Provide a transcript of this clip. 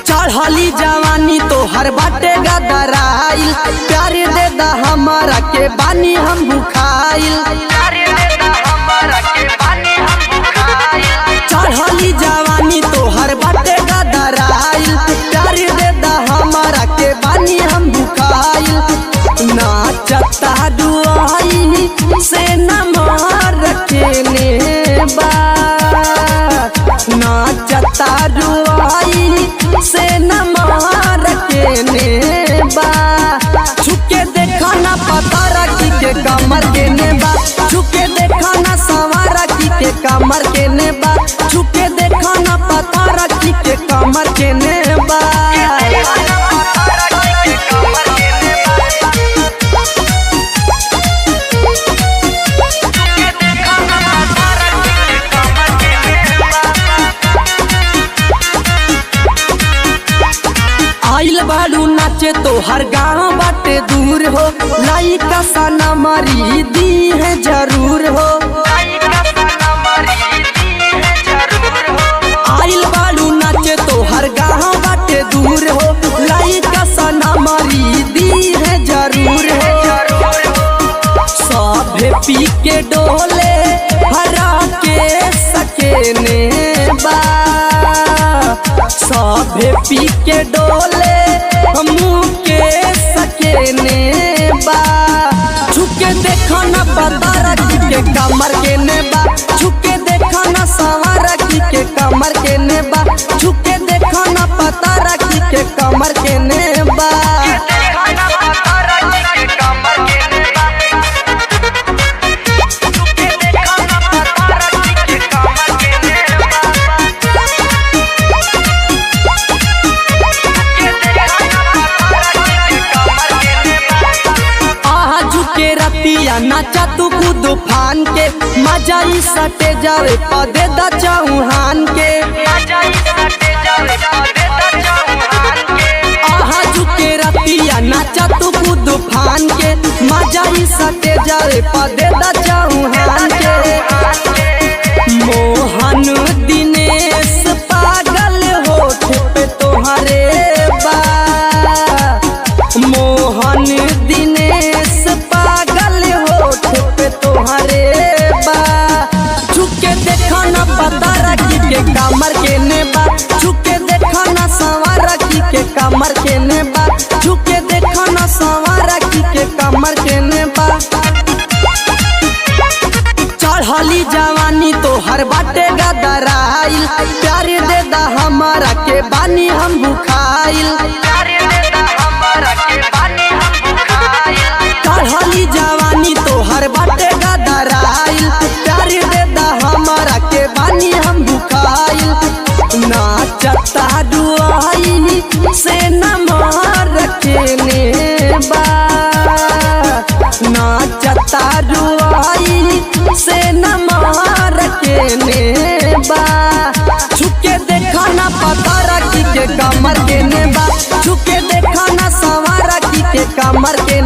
चढ़ली जवानी तोहर बाटे गदराइल, प्यार दे दा हमारा के बानी हम भुखाइल। चढ़ली जवानी तोहर बाटे गदराइल, प्यार दे दा हमारा के बानी हम भुखाइल। नाचता दुआई से न मार रखेने बा, नाचता दुआई से न मार रखेने बा। छुके देखा ना पता रखी के कमर के नेबा, छुके देखा ना सवार रखी के कमर के नेबा, छुके देखा ना पता रखी के कमर के नेबा। आइल बालू नाचे तोहर गाँव बाटे दूर हो, लाइका सना मरी दी है जरूर हो। आइल बालू नाचे तोहर गाँव बाटे दूर हो, लाइका सना मरी दी है जरूर हो। सभे पी के डोले हरा के सकेने बा, सभे पी के डोले हमू के सकेने बा। छुके देखा ना पता रखी के कमर के नेबा, छुके देखा ना सवार रखी के कमर के नेबा, छुके देखा ना पता रखी के कमर के नेबा। नाचा तू कूद फान के, मजा ही सटे जावे पदे दा चौहान के। आहा झुके रतिया नाचा तू कूद फान के, मजा ही सटे जावे पदे दा चौहान के। मोहन दिनेश पागल होठ पे तोहरे बा, मोहन दिनेश तोहरे बा। छुके देखा ना पता रखी के कमर के नेबा, छुके देखा ना सवार रखी के कमर के नेबा, छुके देखा ना सवार रखी के कमर के नेबा। चढ़ली जवानी तोहर बाटे गदराइल, प्यार दे दा हमारा के बानी हम भुखाइल। चढ़ली जवानी तोहर बाटे गदराइल, प्यार दे दा हमारा के बानी हम भुखाइल। नाचता दुआई से न मार रखेने बा, नाचता दुआई से न मार रखेने बा। छुके देखा ना पता रखी के कमर के नेबा, छुके देखा ना सवार रखी के कमर के